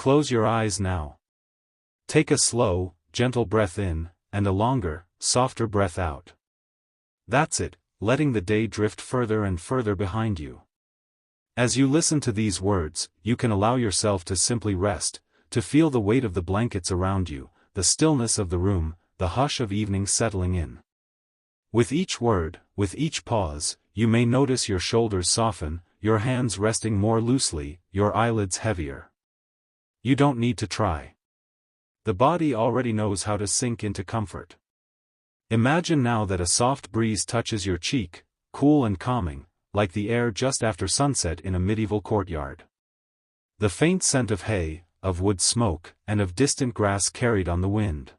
Close your eyes now. Take a slow, gentle breath in, and a longer, softer breath out. That's it, letting the day drift further and further behind you. As you listen to these words, you can allow yourself to simply rest, to feel the weight of the blankets around you, the stillness of the room, the hush of evening settling in. With each word, with each pause, you may notice your shoulders soften, your hands resting more loosely, your eyelids heavier. You don't need to try. The body already knows how to sink into comfort. Imagine now that a soft breeze touches your cheek, cool and calming, like the air just after sunset in a medieval courtyard. The faint scent of hay, of wood smoke, and of distant grass carried on the wind.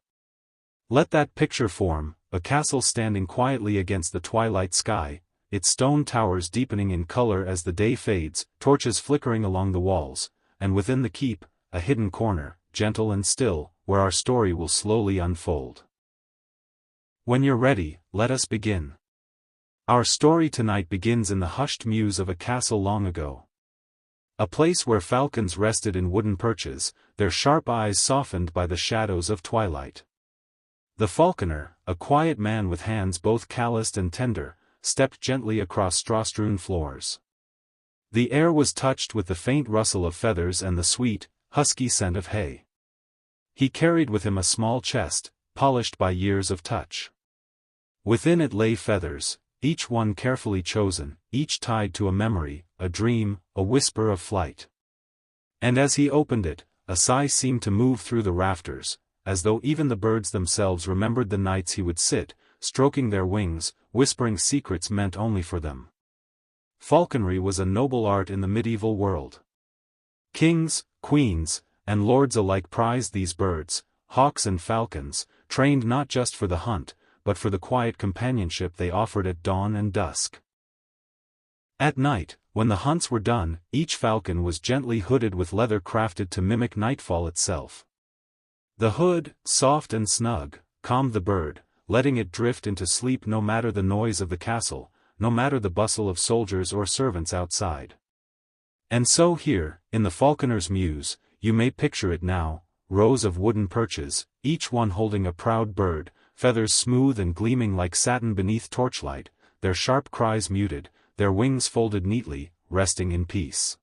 Let that picture form, a castle standing quietly against the twilight sky, its stone towers deepening in color as the day fades, torches flickering along the walls, and within the keep, a hidden corner, gentle and still, where our story will slowly unfold. When you're ready, let us begin. Our story tonight begins in the hushed mews of a castle long ago. A place where falcons rested in wooden perches, their sharp eyes softened by the shadows of twilight. The falconer, a quiet man with hands both calloused and tender, stepped gently across straw-strewn floors. The air was touched with the faint rustle of feathers and the sweet, husky scent of hay. He carried with him a small chest, polished by years of touch. Within it lay feathers, each one carefully chosen, each tied to a memory, a dream, a whisper of flight. And as he opened it, a sigh seemed to move through the rafters, as though even the birds themselves remembered the nights he would sit, stroking their wings, whispering secrets meant only for them. Falconry was a noble art in the medieval world. Kings, queens, and lords alike prized these birds, hawks and falcons, trained not just for the hunt, but for the quiet companionship they offered at dawn and dusk. At night, when the hunts were done, each falcon was gently hooded with leather crafted to mimic nightfall itself. The hood, soft and snug, calmed the bird, letting it drift into sleep no matter the noise of the castle, no matter the bustle of soldiers or servants outside. And so here, in the falconer's mews, you may picture it now, rows of wooden perches, each one holding a proud bird, feathers smooth and gleaming like satin beneath torchlight, their sharp cries muted, their wings folded neatly, resting in peace.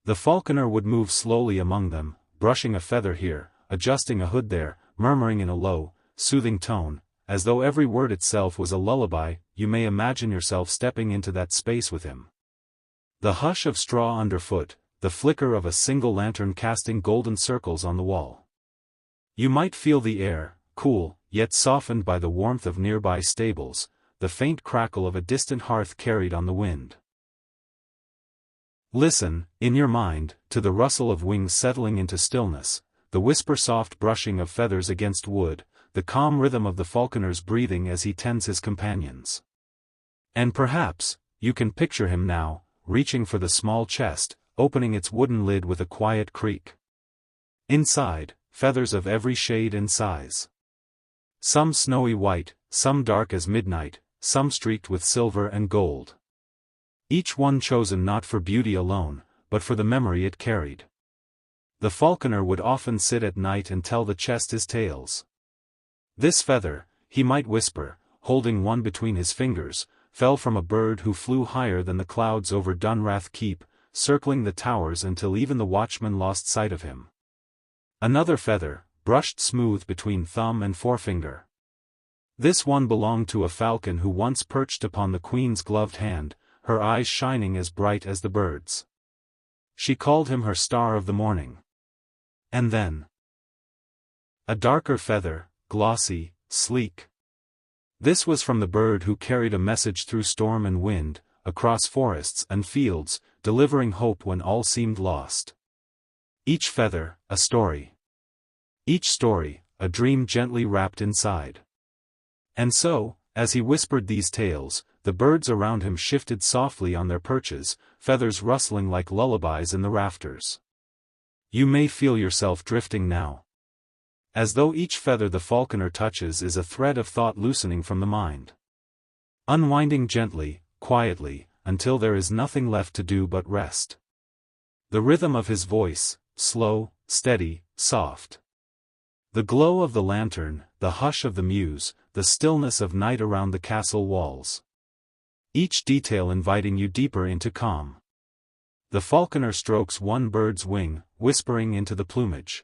The falconer would move slowly among them, brushing a feather here, adjusting a hood there, murmuring in a low, soothing tone, as though every word itself was a lullaby. You may imagine yourself stepping into that space with him. The hush of straw underfoot, the flicker of a single lantern casting golden circles on the wall. You might feel the air, cool, yet softened by the warmth of nearby stables, the faint crackle of a distant hearth carried on the wind. Listen, in your mind, to the rustle of wings settling into stillness, the whisper-soft brushing of feathers against wood, the calm rhythm of the falconer's breathing as he tends his companions. And perhaps, you can picture him now, reaching for the small chest, opening its wooden lid with a quiet creak. Inside, feathers of every shade and size. Some snowy white, some dark as midnight, some streaked with silver and gold. Each one chosen not for beauty alone, but for the memory it carried. The falconer would often sit at night and tell the chest his tales. This feather, he might whisper, holding one between his fingers, fell from a bird who flew higher than the clouds over Dunrath Keep, circling the towers until even the watchman lost sight of him. Another feather, brushed smooth between thumb and forefinger. This one belonged to a falcon who once perched upon the queen's gloved hand, her eyes shining as bright as the bird's. She called him her star of the morning. And then a darker feather, glossy, sleek. This was from the bird who carried a message through storm and wind, across forests and fields, delivering hope when all seemed lost. Each feather, a story. Each story, a dream gently wrapped inside. And so, as he whispered these tales, the birds around him shifted softly on their perches, feathers rustling like lullabies in the rafters. You may feel yourself drifting now. As though each feather the falconer touches is a thread of thought loosening from the mind. Unwinding gently, quietly, until there is nothing left to do but rest. The rhythm of his voice, slow, steady, soft. The glow of the lantern, the hush of the mews, the stillness of night around the castle walls. Each detail inviting you deeper into calm. The falconer strokes one bird's wing, whispering into the plumage.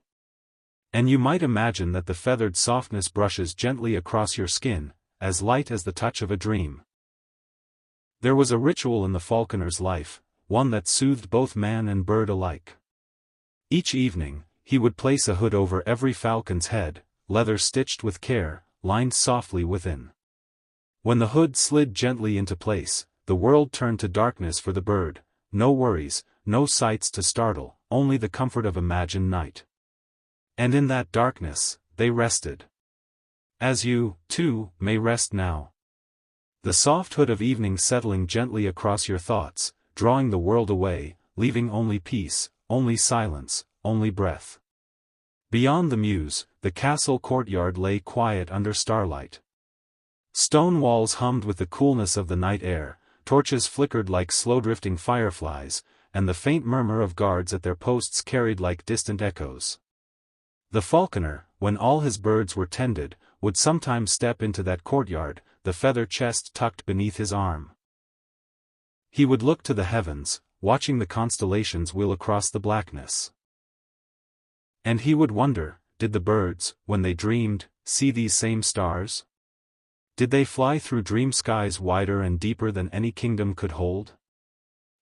And you might imagine that the feathered softness brushes gently across your skin, as light as the touch of a dream. There was a ritual in the falconer's life, one that soothed both man and bird alike. Each evening, he would place a hood over every falcon's head, leather stitched with care, lined softly within. When the hood slid gently into place, the world turned to darkness for the bird, no worries, no sights to startle, only the comfort of imagined night. And in that darkness, they rested. As you, too, may rest now. The soft hood of evening settling gently across your thoughts, drawing the world away, leaving only peace, only silence, only breath. Beyond the mews, the castle courtyard lay quiet under starlight. Stone walls hummed with the coolness of the night air, torches flickered like slow-drifting fireflies, and the faint murmur of guards at their posts carried like distant echoes. The falconer, when all his birds were tended, would sometimes step into that courtyard, the feather chest tucked beneath his arm. He would look to the heavens, watching the constellations wheel across the blackness. And he would wonder, did the birds, when they dreamed, see these same stars? Did they fly through dream skies wider and deeper than any kingdom could hold?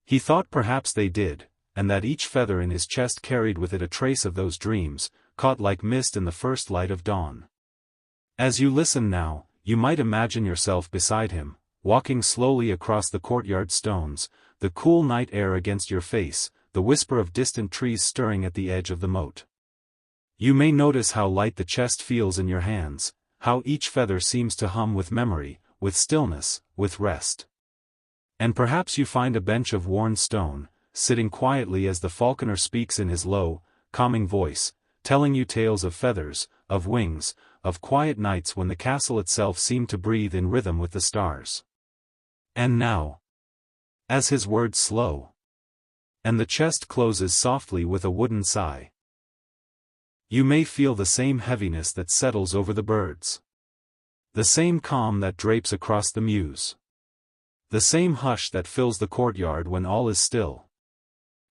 He thought perhaps they did, and that each feather in his chest carried with it a trace of those dreams, caught like mist in the first light of dawn. As you listen now, you might imagine yourself beside him, walking slowly across the courtyard stones, the cool night air against your face, the whisper of distant trees stirring at the edge of the moat. You may notice how light the chest feels in your hands, how each feather seems to hum with memory, with stillness, with rest. And perhaps you find a bench of worn stone, sitting quietly as the falconer speaks in his low, calming voice, telling you tales of feathers, of wings, of quiet nights when the castle itself seemed to breathe in rhythm with the stars. And now, as his words slow, and the chest closes softly with a wooden sigh, you may feel the same heaviness that settles over the birds. The same calm that drapes across the mews. The same hush that fills the courtyard when all is still.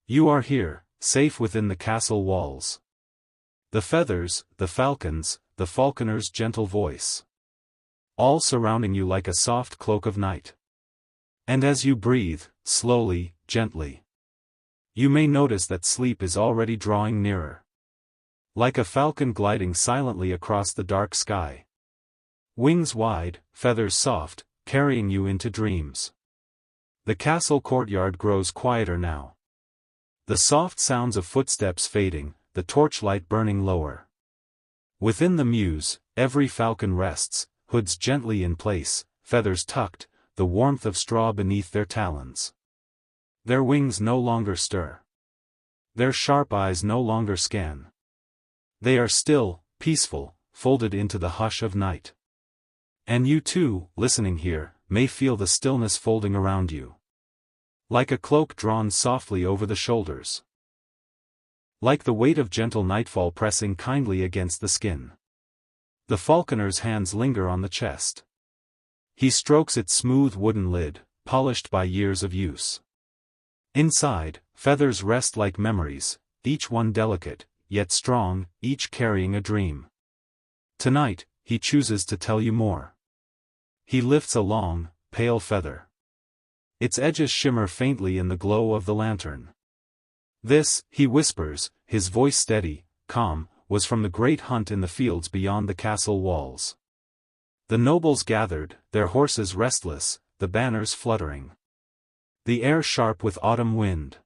You are here, safe within the castle walls. The feathers, the falcons, the falconer's gentle voice. All surrounding you like a soft cloak of night. And as you breathe, slowly, gently, you may notice that sleep is already drawing nearer. Like a falcon gliding silently across the dark sky. Wings wide, feathers soft, carrying you into dreams. The castle courtyard grows quieter now. The soft sounds of footsteps fading, the torchlight burning lower. Within the mews, every falcon rests, hoods gently in place, feathers tucked, the warmth of straw beneath their talons. Their wings no longer stir. Their sharp eyes no longer scan. They are still, peaceful, folded into the hush of night. And you too, listening here, may feel the stillness folding around you. Like a cloak drawn softly over the shoulders. Like the weight of gentle nightfall pressing kindly against the skin. The falconer's hands linger on the chest. He strokes its smooth wooden lid, polished by years of use. Inside, feathers rest like memories, each one delicate, yet strong, each carrying a dream. Tonight, he chooses to tell you more. He lifts a long, pale feather. Its edges shimmer faintly in the glow of the lantern. This, he whispers, his voice steady, calm, was from the great hunt in the fields beyond the castle walls. The nobles gathered, their horses restless, the banners fluttering. The air sharp with autumn wind.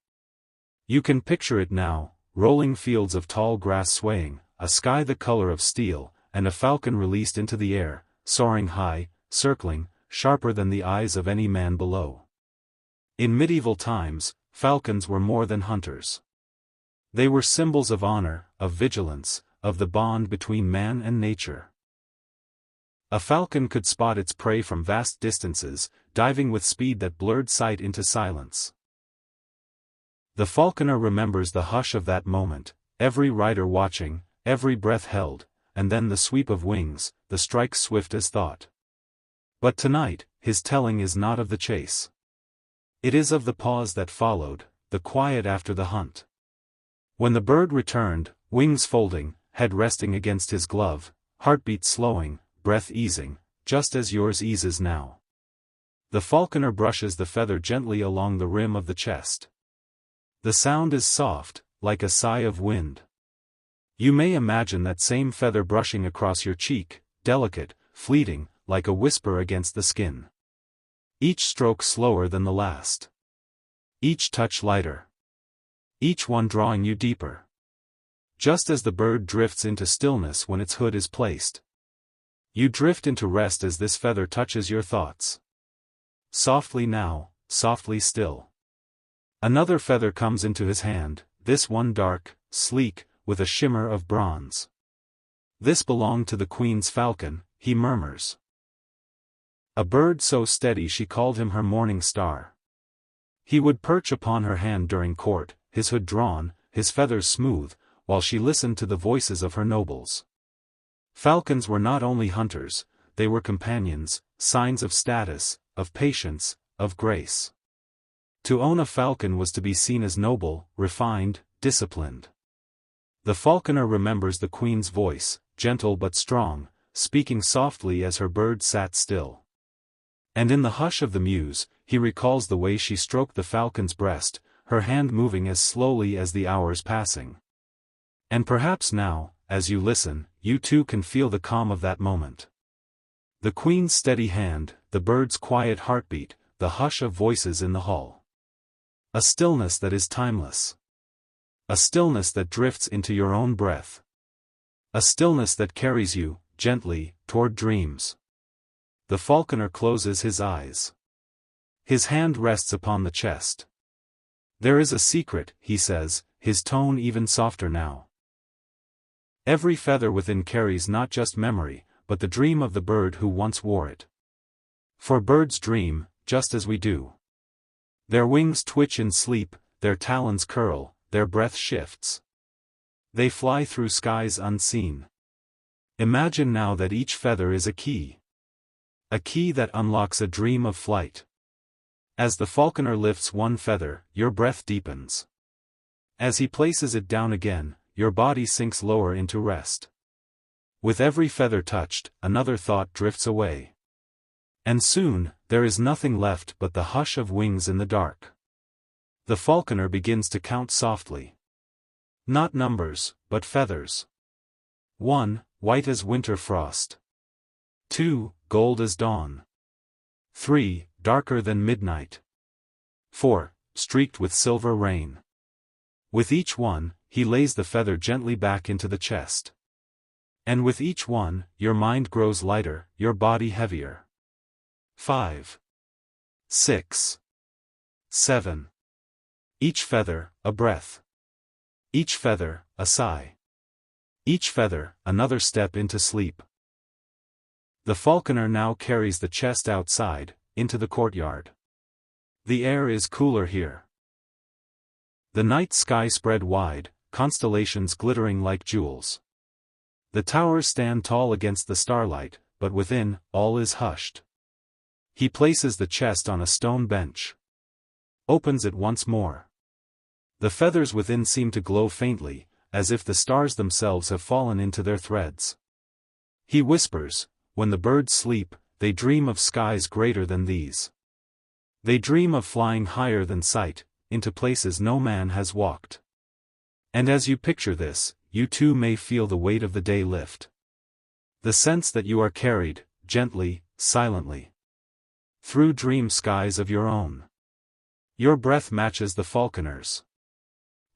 You can picture it now, rolling fields of tall grass swaying, a sky the color of steel, and a falcon released into the air, soaring high, circling, sharper than the eyes of any man below. In medieval times, falcons were more than hunters. They were symbols of honor, of vigilance, of the bond between man and nature. A falcon could spot its prey from vast distances, diving with speed that blurred sight into silence. The falconer remembers the hush of that moment, every rider watching, every breath held, and then the sweep of wings, the strike swift as thought. But tonight, his telling is not of the chase. It is of the pause that followed, the quiet after the hunt. When the bird returned, wings folding, head resting against his glove, heartbeat slowing, breath easing, just as yours eases now. The falconer brushes the feather gently along the rim of the chest. The sound is soft, like a sigh of wind. You may imagine that same feather brushing across your cheek, delicate, fleeting, like a whisper against the skin. Each stroke slower than the last. Each touch lighter. Each one drawing you deeper. Just as the bird drifts into stillness when its hood is placed. You drift into rest as this feather touches your thoughts. Softly now, softly still. Another feather comes into his hand, this one dark, sleek, with a shimmer of bronze. This belonged to the queen's falcon, he murmurs. A bird so steady she called him her morning star. He would perch upon her hand during court, his hood drawn, his feathers smooth, while she listened to the voices of her nobles. Falcons were not only hunters, they were companions, signs of status, of patience, of grace. To own a falcon was to be seen as noble, refined, disciplined. The falconer remembers the queen's voice, gentle but strong, speaking softly as her bird sat still. And in the hush of the mews, he recalls the way she stroked the falcon's breast, her hand moving as slowly as the hours passing. And perhaps now, as you listen, you too can feel the calm of that moment. The queen's steady hand, the bird's quiet heartbeat, the hush of voices in the hall. A stillness that is timeless. A stillness that drifts into your own breath. A stillness that carries you, gently, toward dreams. The falconer closes his eyes. His hand rests upon the chest. There is a secret, he says, his tone even softer now. Every feather within carries not just memory, but the dream of the bird who once wore it. For birds dream, just as we do. Their wings twitch in sleep, their talons curl, their breath shifts. They fly through skies unseen. Imagine now that each feather is a key. A key that unlocks a dream of flight. As the falconer lifts one feather, your breath deepens. As he places it down again, your body sinks lower into rest. With every feather touched, another thought drifts away. And soon, there is nothing left but the hush of wings in the dark. The falconer begins to count softly. Not numbers, but feathers. 1, white as winter frost. 2, gold as dawn. 3, darker than midnight. 4, streaked with silver rain. With each one, he lays the feather gently back into the chest. And with each one, your mind grows lighter, your body heavier. 5, 6, 7. Each feather, a breath. Each feather, a sigh. Each feather, another step into sleep. The falconer now carries the chest outside, into the courtyard. The air is cooler here. The night sky spread wide, constellations glittering like jewels. The towers stand tall against the starlight, but within, all is hushed. He places the chest on a stone bench. Opens it once more. The feathers within seem to glow faintly, as if the stars themselves have fallen into their threads. He whispers, when the birds sleep, they dream of skies greater than these. They dream of flying higher than sight, into places no man has walked. And as you picture this, you too may feel the weight of the day lift. The sense that you are carried, gently, silently, through dream skies of your own. Your breath matches the falconer's.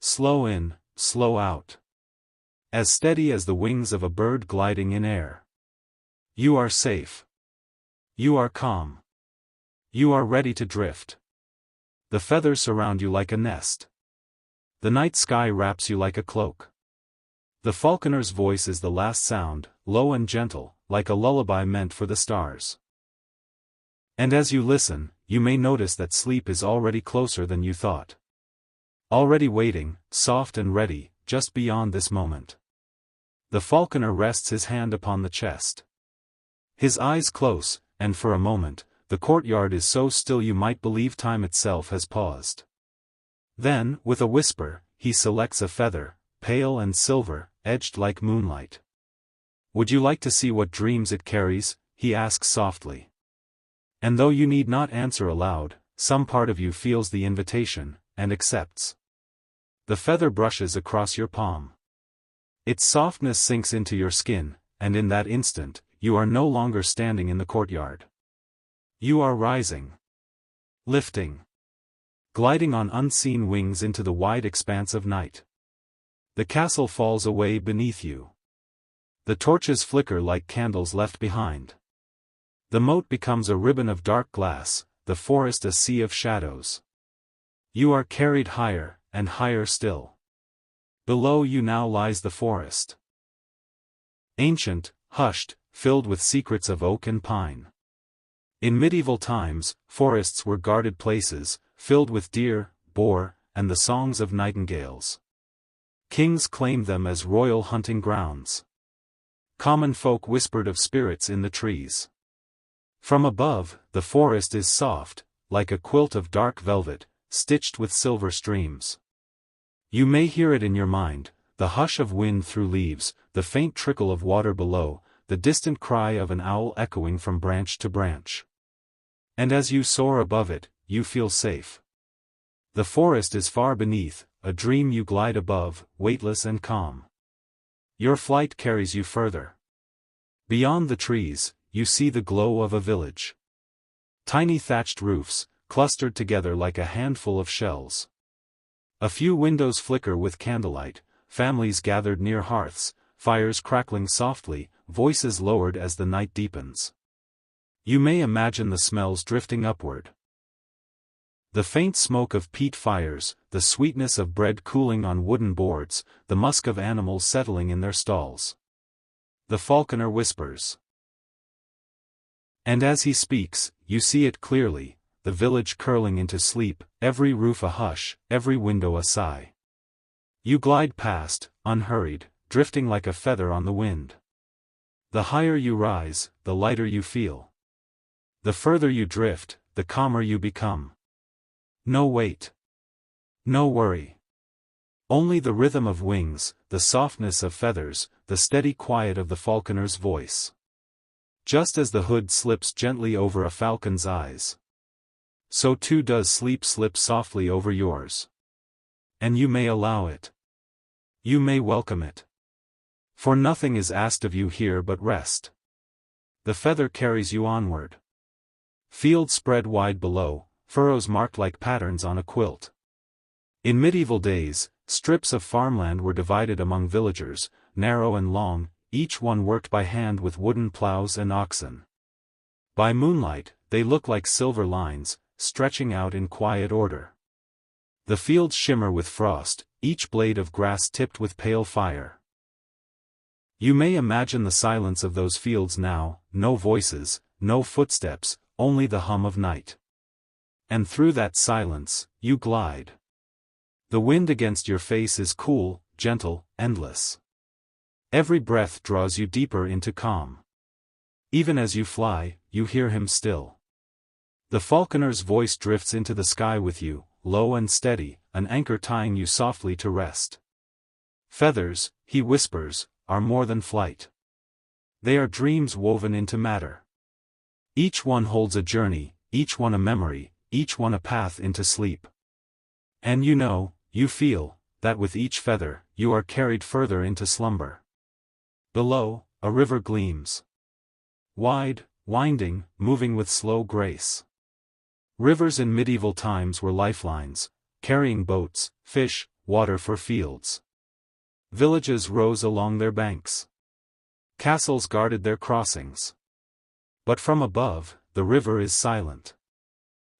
Slow in, slow out. As steady as the wings of a bird gliding in air. You are safe. You are calm. You are ready to drift. The feathers surround you like a nest. The night sky wraps you like a cloak. The falconer's voice is the last sound, low and gentle, like a lullaby meant for the stars. And as you listen, you may notice that sleep is already closer than you thought. Already waiting, soft and ready, just beyond this moment. The falconer rests his hand upon the chest. His eyes close, and for a moment, the courtyard is so still you might believe time itself has paused. Then, with a whisper, he selects a feather, pale and silver, edged like moonlight. "Would you like to see what dreams it carries?" he asks softly. And though you need not answer aloud, some part of you feels the invitation, and accepts. The feather brushes across your palm. Its softness sinks into your skin, and in that instant, you are no longer standing in the courtyard. You are rising. Lifting. Gliding on unseen wings into the wide expanse of night. The castle falls away beneath you. The torches flicker like candles left behind. The moat becomes a ribbon of dark glass, the forest a sea of shadows. You are carried higher, and higher still. Below you now lies the forest. Ancient, hushed, filled with secrets of oak and pine. In medieval times, forests were guarded places, filled with deer, boar, and the songs of nightingales. Kings claimed them as royal hunting grounds. Common folk whispered of spirits in the trees. From above, the forest is soft, like a quilt of dark velvet, stitched with silver streams. You may hear it in your mind, the hush of wind through leaves, the faint trickle of water below, the distant cry of an owl echoing from branch to branch. And as you soar above it, you feel safe. The forest is far beneath, a dream you glide above, weightless and calm. Your flight carries you further. Beyond the trees, you see the glow of a village. Tiny thatched roofs, clustered together like a handful of shells. A few windows flicker with candlelight, families gathered near hearths, fires crackling softly, voices lowered as the night deepens. You may imagine the smells drifting upward. The faint smoke of peat fires, the sweetness of bread cooling on wooden boards, the musk of animals settling in their stalls. The falconer whispers. And as he speaks, you see it clearly, the village curling into sleep, every roof a hush, every window a sigh. You glide past, unhurried, drifting like a feather on the wind. The higher you rise, the lighter you feel. The further you drift, the calmer you become. No weight. No worry. Only the rhythm of wings, the softness of feathers, the steady quiet of the falconer's voice. Just as the hood slips gently over a falcon's eyes, so too does sleep slip softly over yours. And you may allow it. You may welcome it. For nothing is asked of you here but rest. The feather carries you onward. Fields spread wide below, furrows marked like patterns on a quilt. In medieval days, strips of farmland were divided among villagers, narrow and long, each one worked by hand with wooden plows and oxen. By moonlight, they look like silver lines, stretching out in quiet order. The fields shimmer with frost, each blade of grass tipped with pale fire. You may imagine the silence of those fields now, no voices, no footsteps, only the hum of night. And through that silence, you glide. The wind against your face is cool, gentle, endless. Every breath draws you deeper into calm. Even as you fly, you hear him still. The falconer's voice drifts into the sky with you, low and steady, an anchor tying you softly to rest. Feathers, he whispers, are more than flight. They are dreams woven into matter. Each one holds a journey, each one a memory, each one a path into sleep. And you know, you feel, that with each feather, you are carried further into slumber. Below, a river gleams. Wide, winding, moving with slow grace. Rivers in medieval times were lifelines, carrying boats, fish, water for fields. Villages rose along their banks. Castles guarded their crossings. But from above, the river is silent.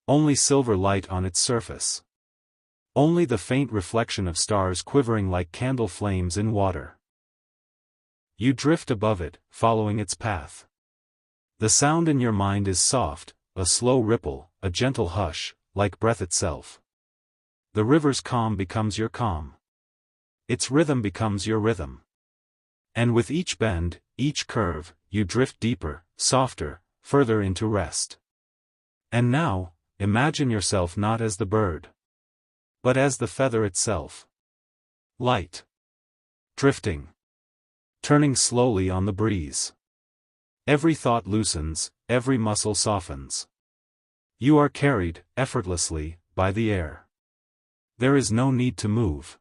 Only silver light on its surface. Only the faint reflection of stars quivering like candle flames in water. You drift above it, following its path. The sound in your mind is soft, a slow ripple, a gentle hush, like breath itself. The river's calm becomes your calm. Its rhythm becomes your rhythm. And with each bend, each curve, you drift deeper, softer, further into rest. And now, imagine yourself not as the bird, but as the feather itself. Light. Drifting. Turning slowly on the breeze. Every thought loosens, every muscle softens. You are carried, effortlessly, by the air. There is no need to move.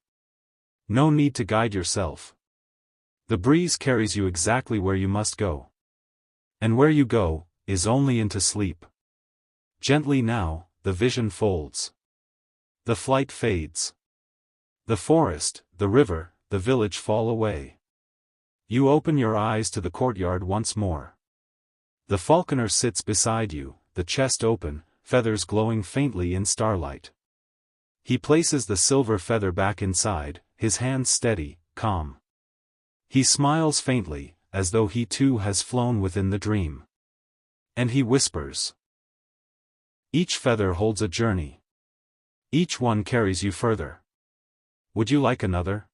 No need to guide yourself. The breeze carries you exactly where you must go. And where you go, is only into sleep. Gently now, the vision folds. The flight fades. The forest, the river, the village fall away. You open your eyes to the courtyard once more. The falconer sits beside you, the chest open, feathers glowing faintly in starlight. He places the silver feather back inside, his hands steady, calm. He smiles faintly, as though he too has flown within the dream. And he whispers. Each feather holds a journey. Each one carries you further. Would you like another?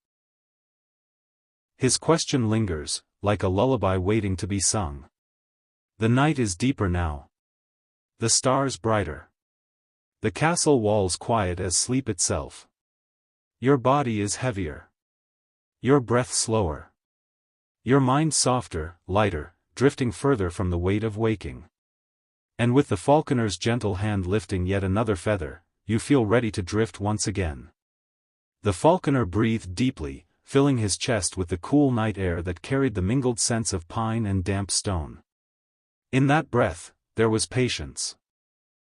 His question lingers, like a lullaby waiting to be sung. The night is deeper now. The stars brighter. The castle walls quiet as sleep itself. Your body is heavier. Your breath slower. Your mind softer, lighter, drifting further from the weight of waking. And with the falconer's gentle hand lifting yet another feather, you feel ready to drift once again. The falconer breathed deeply, filling his chest with the cool night air that carried the mingled scents of pine and damp stone. In that breath, there was patience.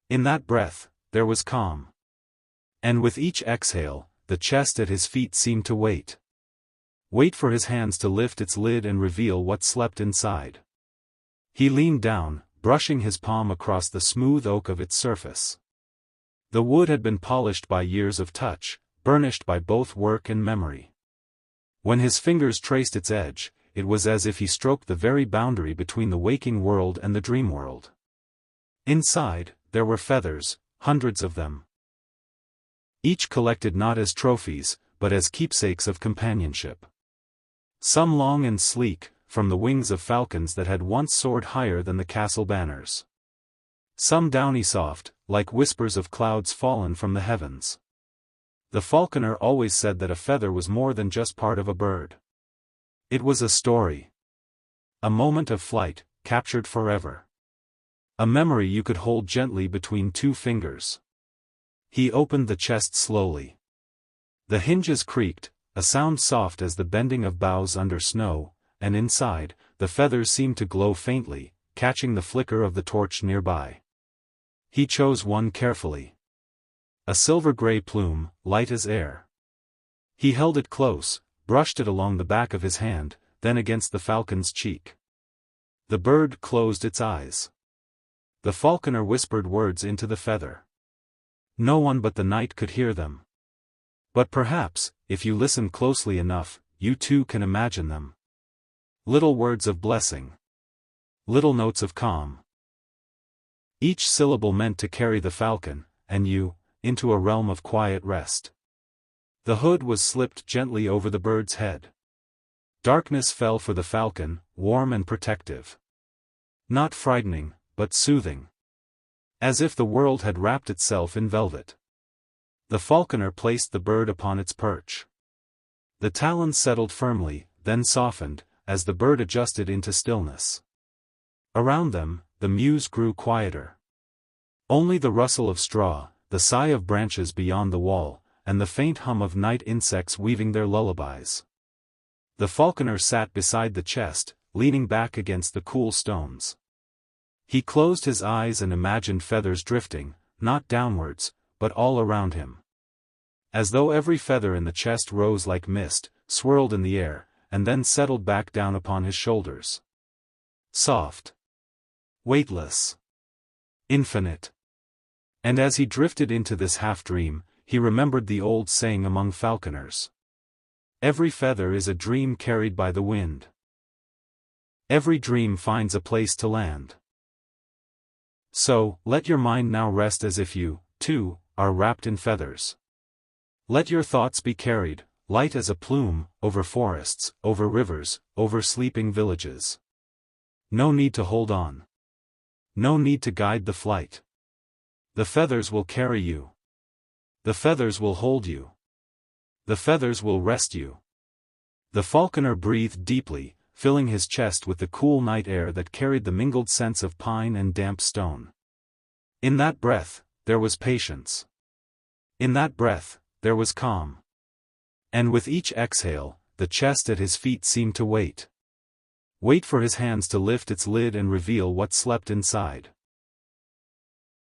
In that breath, there was calm. And with each exhale, the chest at his feet seemed to wait. Wait for his hands to lift its lid and reveal what slept inside. He leaned down, brushing his palm across the smooth oak of its surface. The wood had been polished by years of touch, burnished by both work and memory. When his fingers traced its edge, it was as if he stroked the very boundary between the waking world and the dream world. Inside, there were feathers, hundreds of them. Each collected not as trophies, but as keepsakes of companionship. Some long and sleek, from the wings of falcons that had once soared higher than the castle banners. Some downy soft, like whispers of clouds fallen from the heavens. The falconer always said that a feather was more than just part of a bird. It was a story. A moment of flight, captured forever. A memory you could hold gently between two fingers. He opened the chest slowly. The hinges creaked, a sound soft as the bending of boughs under snow, and inside, the feathers seemed to glow faintly, catching the flicker of the torch nearby. He chose one carefully. A silver-gray plume, light as air. He held it close, brushed it along the back of his hand, then against the falcon's cheek. The bird closed its eyes. The falconer whispered words into the feather. No one but the night could hear them. But perhaps, if you listen closely enough, you too can imagine them. Little words of blessing. Little notes of calm. Each syllable meant to carry the falcon, and you, into a realm of quiet rest. The hood was slipped gently over the bird's head. Darkness fell for the falcon, warm and protective. Not frightening, but soothing. As if the world had wrapped itself in velvet. The falconer placed the bird upon its perch. The talons settled firmly, then softened, as the bird adjusted into stillness. Around them, the mews grew quieter. Only the rustle of straw, the sigh of branches beyond the wall, and the faint hum of night insects weaving their lullabies. The falconer sat beside the chest, leaning back against the cool stones. He closed his eyes and imagined feathers drifting, not downwards, but all around him. As though every feather in the chest rose like mist, swirled in the air, and then settled back down upon his shoulders. Soft. Weightless. Infinite. And as he drifted into this half-dream, he remembered the old saying among falconers. Every feather is a dream carried by the wind. Every dream finds a place to land. So, let your mind now rest as if you, too, are wrapped in feathers. Let your thoughts be carried, light as a plume, over forests, over rivers, over sleeping villages. No need to hold on. No need to guide the flight. The feathers will carry you. The feathers will hold you. The feathers will rest you. The falconer breathed deeply, filling his chest with the cool night air that carried the mingled scents of pine and damp stone. In that breath, there was patience. In that breath, there was calm. And with each exhale, the chest at his feet seemed to wait. Wait for his hands to lift its lid and reveal what slept inside.